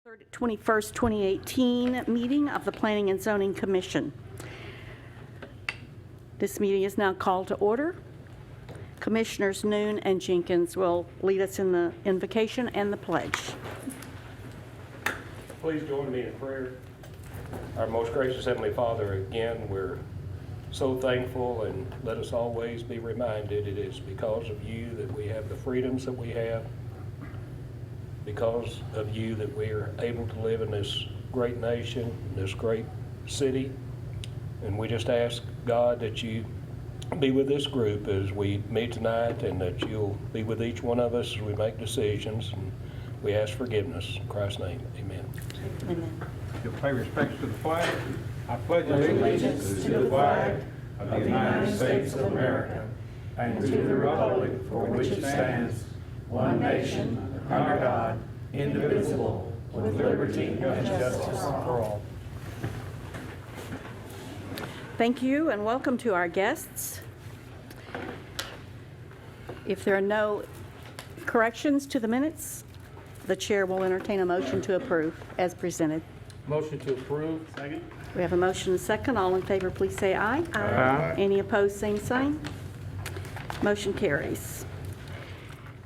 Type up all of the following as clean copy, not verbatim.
21st, 2018 meeting of the Planning and Zoning Commission. This meeting is now called to order. Commissioners Noon and Jenkins will lead us in the invocation and the pledge. Please join me in prayer. Our most gracious Heavenly Father, again, we're so thankful, and let us always be reminded it is because of you that we have the freedoms that we have, because of you that we are able to live in this great nation, this great city. And we just ask, God, that you be with this group as we meet tonight, and that you'll be with each one of us as we make decisions. And we ask forgiveness. In Christ's name, amen. Amen. You'll pay respects to the flag. I pledge allegiance to the flag of the United States of America and to the republic for which it stands, one nation, under God, indivisible, with liberty and justice for all. Thank you and welcome to our guests. If there are no corrections to the minutes, the chair will entertain a motion to approve as presented. Motion to approve. Second. We have a motion and a second. All in favor, please say aye. Aye. Any opposed, same sign. Motion carries.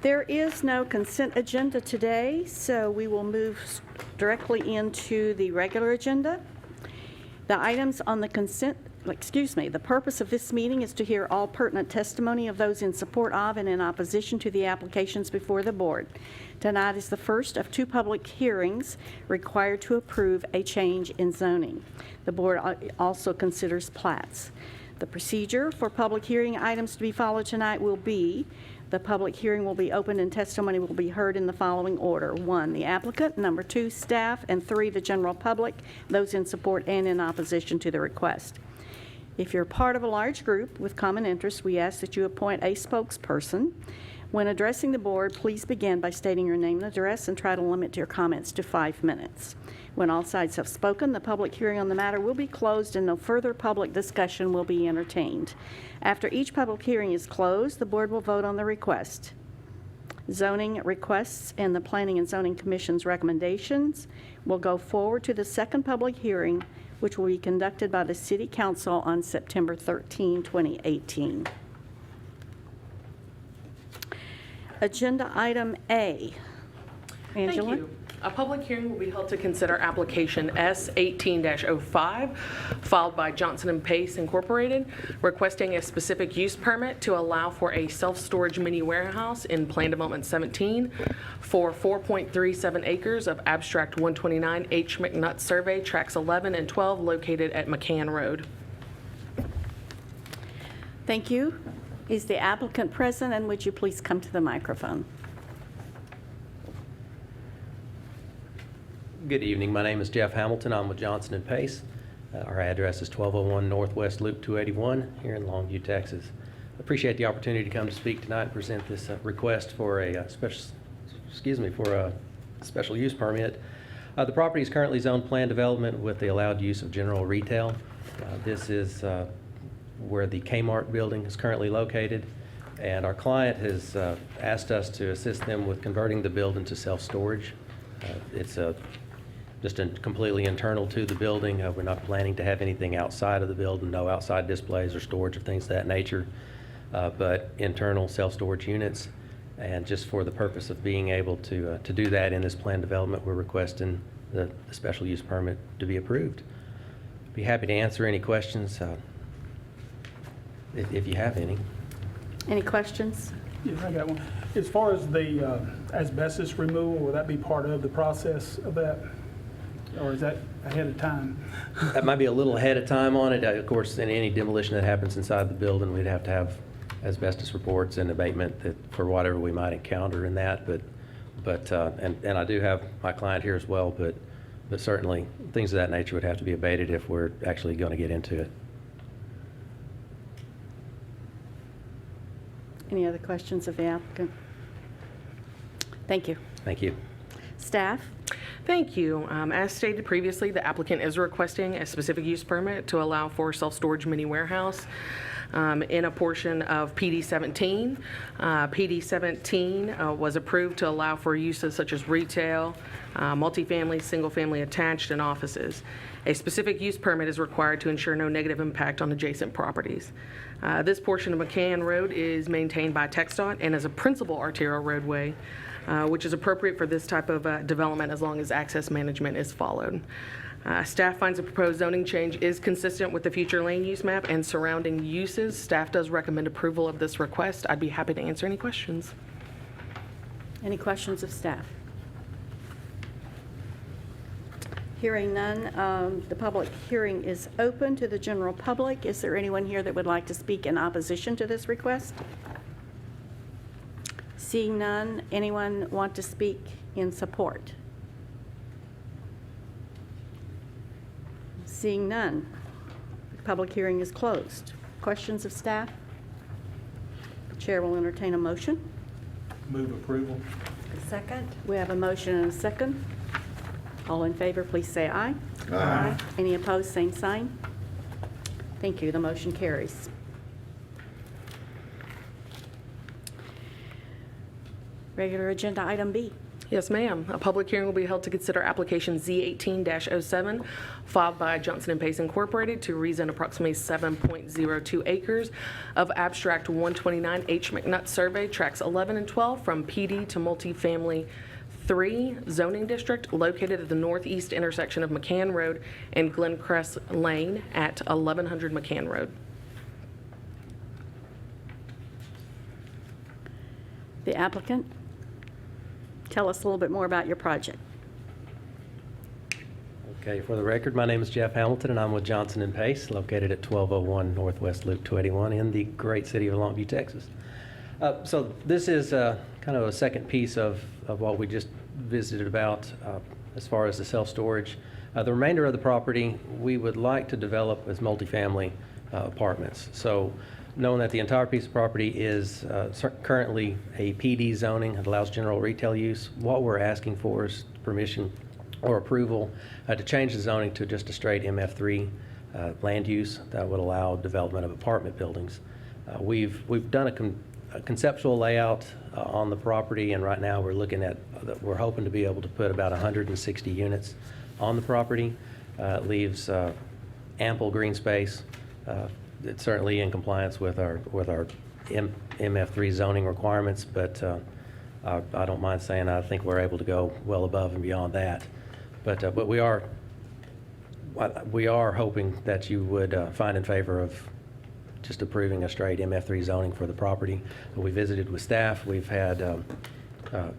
There is no consent agenda today, so we will move directly into the regular agenda. The items on the the purpose of this meeting is to hear all pertinent testimony of those in support of and in opposition to the applications before the board. Tonight is the first of two public hearings required to approve a change in zoning. The board also considers plats. The procedure for public hearing items to be followed tonight will be: the public hearing will be open and testimony will be heard in the following order: 1, the applicant; 2, staff; and 3, the general public, those in support and in opposition to the request. If you're part of a large group with common interests, we ask that you appoint a spokesperson. When addressing the board, please begin by stating your name and address and try to limit your comments to 5 minutes. When all sides have spoken, the public hearing on the matter will be closed and no further public discussion will be entertained. After each public hearing is closed, the board will vote on the request. Zoning requests and the Planning and Zoning Commission's recommendations will go forward to the second public hearing, which will be conducted by the City Council on September 13, 2018. Agenda item A. Angela? Thank you. A public hearing will be held to consider application S-18-05 filed by Johnson & Pace Incorporated, requesting a specific use permit to allow for a self-storage mini warehouse in Plan Development 17 for 4.37 acres of Abstract 129 H. McNutt Survey, Tracts 11 and 12, located at McCann Road. Thank you. Is the applicant present, and would you please come to the microphone? Good evening. My name is Jeff Hamilton. I'm with Johnson & Pace. Our address is 1201 Northwest Loop 281 here in Longview, Texas. Appreciate the opportunity to come to speak tonight and present this request for a special use permit. The property is currently zoned plan development with the allowed use of general retail. This is where the Kmart building is currently located, and our client has asked us to assist them with converting the building to self-storage. It's just completely internal to the building. We're not planning to have anything outside of the building, no outside displays or storage of things of that nature, but internal self-storage units. And just for the purpose of being able to do that in this plan development, we're requesting the special use permit to be approved. Be happy to answer any questions if you have any. Any questions? Yeah, I got one. As far as the asbestos removal, will that be part of the process of that? Or is that ahead of time? That might be a little ahead of time on it. Of course, in any demolition that happens inside the building, we'd have to have asbestos reports and abatement for whatever we might encounter in that. And I do have my client here as well, but certainly things of that nature would have to be abated if we're actually going to get into it. Any other questions of the applicant? Thank you. Thank you. Staff? Thank you. As stated previously, the applicant is requesting a specific use permit to allow for self-storage mini warehouse in a portion of PD 17. PD 17 was approved to allow for uses such as retail, multifamily, single-family attached, and offices. A specific use permit is required to ensure no negative impact on adjacent properties. This portion of McCann Road is maintained by TxDOT and is a principal arterial roadway, which is appropriate for this type of development as long as access management is followed. Staff finds the proposed zoning change is consistent with the future land use map and surrounding uses. Staff does recommend approval of this request. I'd be happy to answer any questions. Any questions of staff? Hearing none, the public hearing is open to the general public. Is there anyone here that would like to speak in opposition to this request? Seeing none, anyone want to speak in support? Seeing none, the public hearing is closed. Questions of staff? The chair will entertain a motion. Move approval. Second. We have a motion and a second. All in favor, please say aye. Aye. Any opposed, same sign. Thank you. The motion carries. Regular agenda item B. Yes, ma'am. A public hearing will be held to consider application Z18-07 filed by Johnson & Pace Incorporated to rezone approximately 7.02 acres of abstract 129 H. McNutt Survey, tracts 11 and 12 from PD to multifamily 3 zoning district located at the northeast intersection of McCann Road and Glencrest Lane at 1100 McCann Road. The applicant, tell us a little bit more about your project. Okay, for the record, my name is Jeff Hamilton, and I'm with Johnson & Pace, located at 1201 Northwest Loop 281 in the great city of Longview, Texas. So this is kind of a second piece of what we just visited about as far as the self-storage. The remainder of the property, we would like to develop as multifamily apartments. So knowing that the entire piece of property is currently a PD zoning, it allows general retail use, what we're asking for is permission or approval to change the zoning to just a straight MF3 land use that would allow development of apartment buildings. We've done a conceptual layout on the property, and right now we're looking at, we're hoping to be able to put about 160 units on the property. It leaves ample green space. It's certainly in compliance with our MF3 zoning requirements, but I don't mind saying I think we're able to go well above and beyond that. But we are hoping that you would find in favor of just approving a straight MF3 zoning for the property. We visited with staff. We've had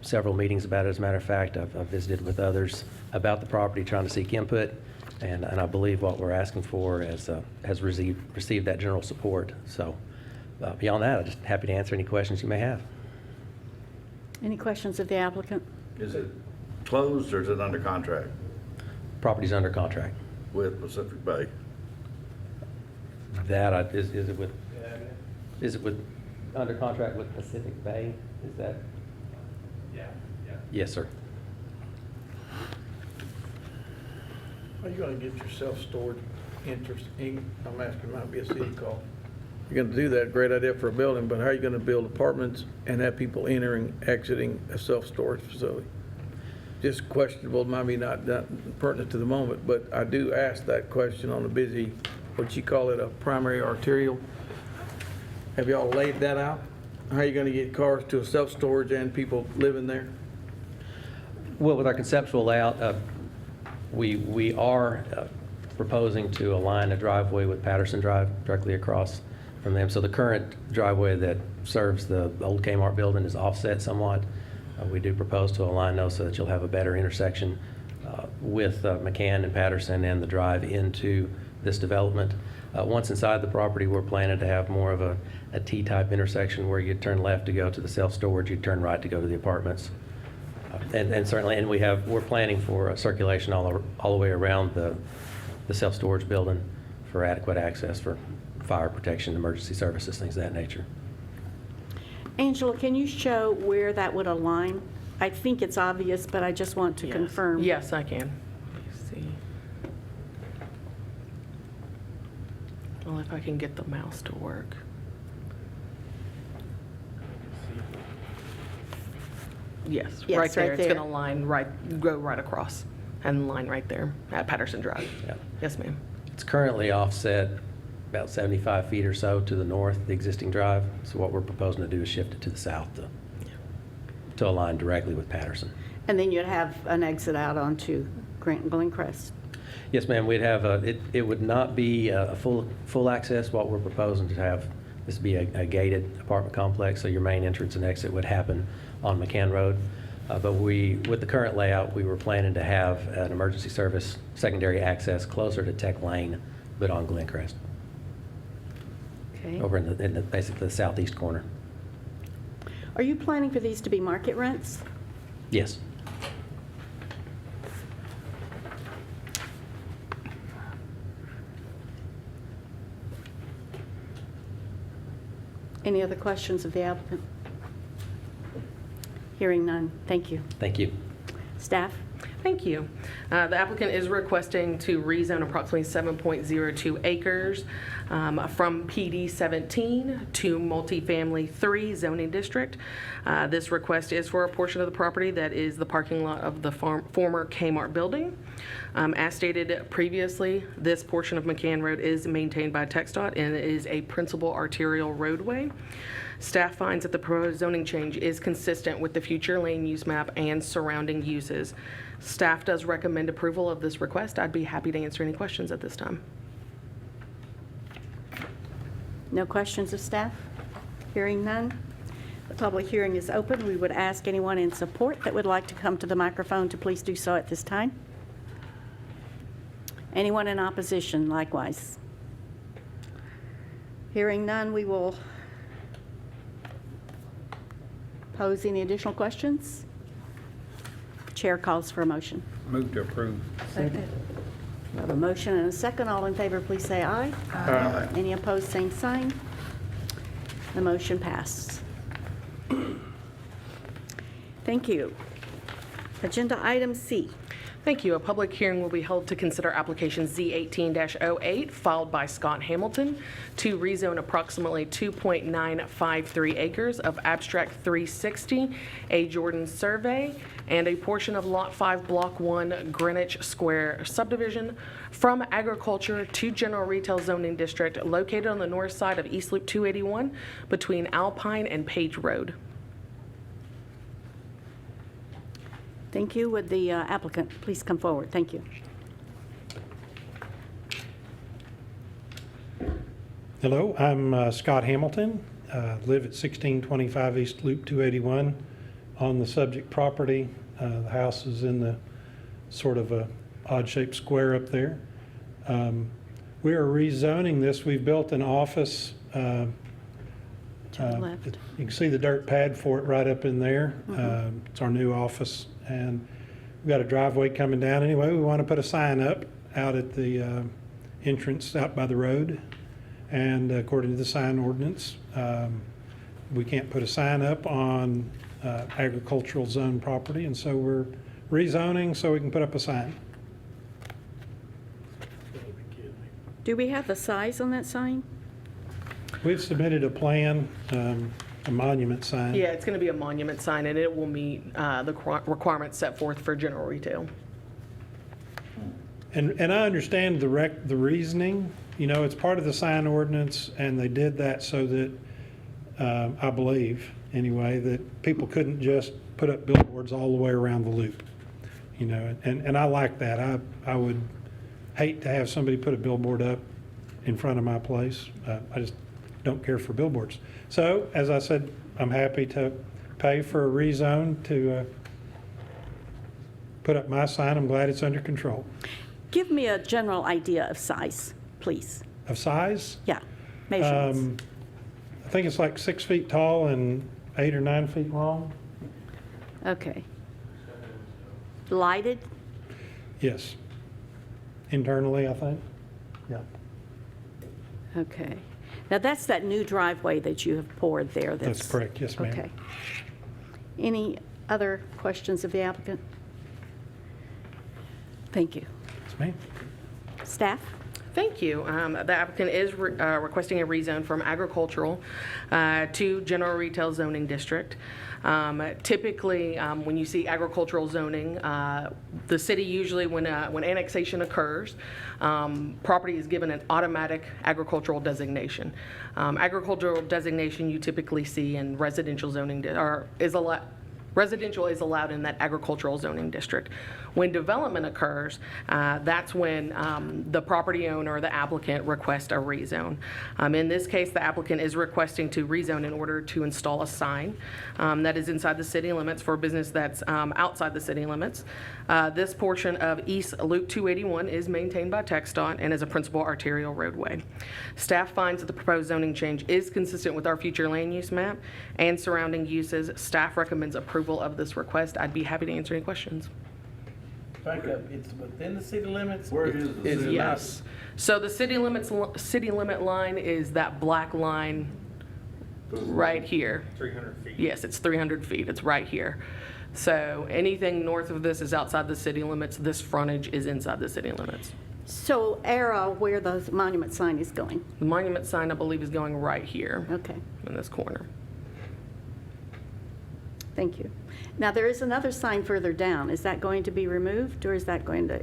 several meetings about it. As a matter of fact, I've visited with others about the property, trying to seek input, and I believe what we're asking for has received that general support. So beyond that, I'm just happy to answer any questions you may have. Any questions of the applicant? Is it closed or is it under contract Property's under contract. with Pacific Bay? That is it with under contract with Pacific Bay? Is that? Yeah. Yes, sir. How are you gonna get your self-storage interest in, I'm asking, might be a city call. You're gonna do that, great idea for a building, but how are you gonna build apartments and have people entering, exiting a self-storage facility? Just questionable, might be not pertinent to the moment, but I do ask that question on a busy, what you call it, a primary arterial. Have y'all laid that out? How are you gonna get cars to a self-storage and people living there? Well, with our conceptual layout, we are proposing to align a driveway with Patterson Drive directly across from them. So the current driveway that serves the old Kmart building is offset somewhat. We do propose to align those so that you'll have a better intersection with McCann and Patterson and the drive into this development. Once inside the property, we're planning to have more of a T-type intersection where you'd turn left to go to the self-storage, you'd turn right to go to the apartments. And certainly, and we're planning for a circulation all the way around the self-storage building for adequate access for fire protection, emergency services, things of that nature. Angela, can you show where that would align? I think it's obvious, but I just want to Yes. confirm. Yes, I can. Let me see. Well, if I can get the mouse to work. Yes, Yes, right there. right It's there. going to go right across and line right there at Patterson Drive. Yeah. Yes, ma'am. It's currently offset about 75 feet or so to the north, the existing drive. So what we're proposing to do is shift it to the south to align directly with Patterson. And then you'd have an exit out onto Grant and Glencrest. Yes, ma'am, we'd have, it would not be a full access. What we're proposing to have, this would be a gated apartment complex, so your main entrance and exit would happen on McCann Road. But with the current layout, we were planning to have an emergency service secondary access closer to Tech Lane, but on Glencrest, Okay. over in the basically the southeast corner. Are you planning for these to be market rents? Yes. Any other questions of the applicant? Hearing none. Thank you. Thank you. Staff? Thank you. The applicant is requesting to rezone approximately 7.02 acres from PD 17 to multifamily 3 zoning district. This request is for a portion of the property that is the parking lot of the former Kmart building. As stated previously, this portion of McCann Road is maintained by TxDOT and is a principal arterial roadway. Staff finds that the proposed zoning change is consistent with the future land use map and surrounding uses. Staff does recommend approval of this request. I'd be happy to answer any questions at this time. No questions of staff? Hearing none. The public hearing is open. We would ask anyone in support that would like to come to the microphone to please do so at this time. Anyone in opposition, likewise. Hearing none, we will pose any additional questions. Chair calls for a motion. Move to approve. We have a motion and a second. All in favor, please say aye. Aye. Any opposed, same sign. The motion passed. Thank you. Agenda item C. Thank you. A public hearing will be held to consider application Z18-08 filed by Scott Hamilton to rezone approximately 2.953 acres of abstract 360 A Jordan survey and a portion of Lot 5, Block 1, Greenwich Square subdivision from agriculture to general retail zoning district located on the north side of East Loop 281 between Alpine and Page Road. Thank you. Would the applicant please come forward? Thank you. Hello, I'm Scott Hamilton. Live at 1625 East Loop 281 on the subject property. The house is in the sort of a odd-shaped square up there. We are rezoning this. We've built an office. To the left. You can see the dirt pad for it right up in there. It's our new office, and we've got a driveway coming down. Anyway, we want to put a sign up out at the entrance out by the road. And according to the sign ordinance, we can't put a sign up on agricultural zone property, and so we're rezoning so we can put up a sign. Do we have the size on that sign? We've submitted a plan, a monument sign. Yeah, it's going to be a monument sign, and it will meet the requirements set forth for general retail. And I understand the reasoning. You know, it's part of the sign ordinance, and they did that so that, I believe, anyway, that people couldn't just put up billboards all the way around the loop. You know, and I like that. I would hate to have somebody put a billboard up in front of my place. I just don't care for billboards. So, as I said, I'm happy to pay for a rezone to put up my sign. I'm glad it's under control. Give me a general idea of size, please. Of size? Yeah, measurements. I think it's like 6 feet tall and 8 or 9 feet long. Okay. Lighted? Yes. Internally, I think. Yeah. Okay. Now, that's that new driveway that you have poured there. That's correct. Yes, ma'am. Okay. Any Other questions of the applicant? Thank you. Yes, ma'am. Staff? Thank you. The applicant is requesting a rezone from agricultural to general retail zoning district. Typically, when you see agricultural zoning, the city usually, when annexation occurs, property is given an automatic agricultural designation. Agricultural designation you typically see in residential zoning, residential is allowed in that agricultural zoning district. When development occurs, that's when the property owner or the applicant requests a rezone. In this case, the applicant is requesting to rezone in order to install a sign that is inside the city limits for a business that's outside the city limits. This portion of East Loop 281 is maintained by TxDOT and is a principal arterial roadway. Staff finds that the proposed zoning change is consistent with our future land use map and surrounding uses. Staff recommends approval of this request. I'd be happy to answer any questions. Back up, it's within the city limits? Where is the It's city? not. Yes. So the city limit line is that black line right here. 300 feet. Yes, it's 300 feet. It's right here. So anything north of this is outside the city limits. This frontage is inside the city limits. So arrow where the monument sign is going. The monument sign, I believe, is going right here Okay, in this corner. thank you. Now, there is another sign further down. Is that going to be removed, or is that going to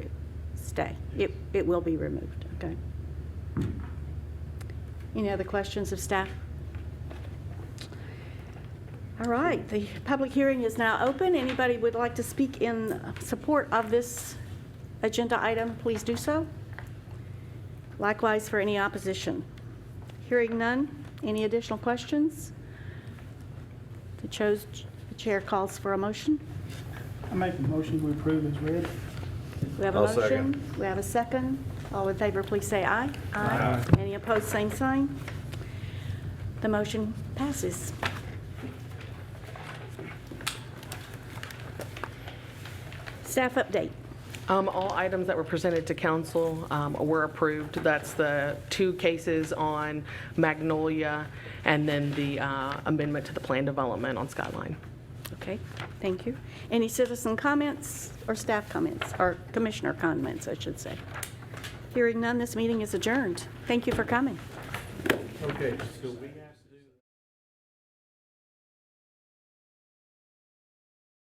stay? It will be removed, okay. Any other questions of staff? All right, the public hearing is now open. Anybody would like to speak in support of this agenda item, please do so. Likewise for any opposition. Hearing none, any additional questions? The chair calls for a motion. I make a motion to approve as read. We have a I'll motion. second. We have a second. All in favor, please say aye. Aye. Any opposed, same sign. The motion passes. Staff update. All items that were presented to council were approved. That's the 2 cases on Magnolia and then the amendment to the plan development on Skyline. Okay, thank you. Any citizen comments or staff comments, or commissioner comments, I should say? Hearing none, this meeting is adjourned. Thank you for coming. Okay, so we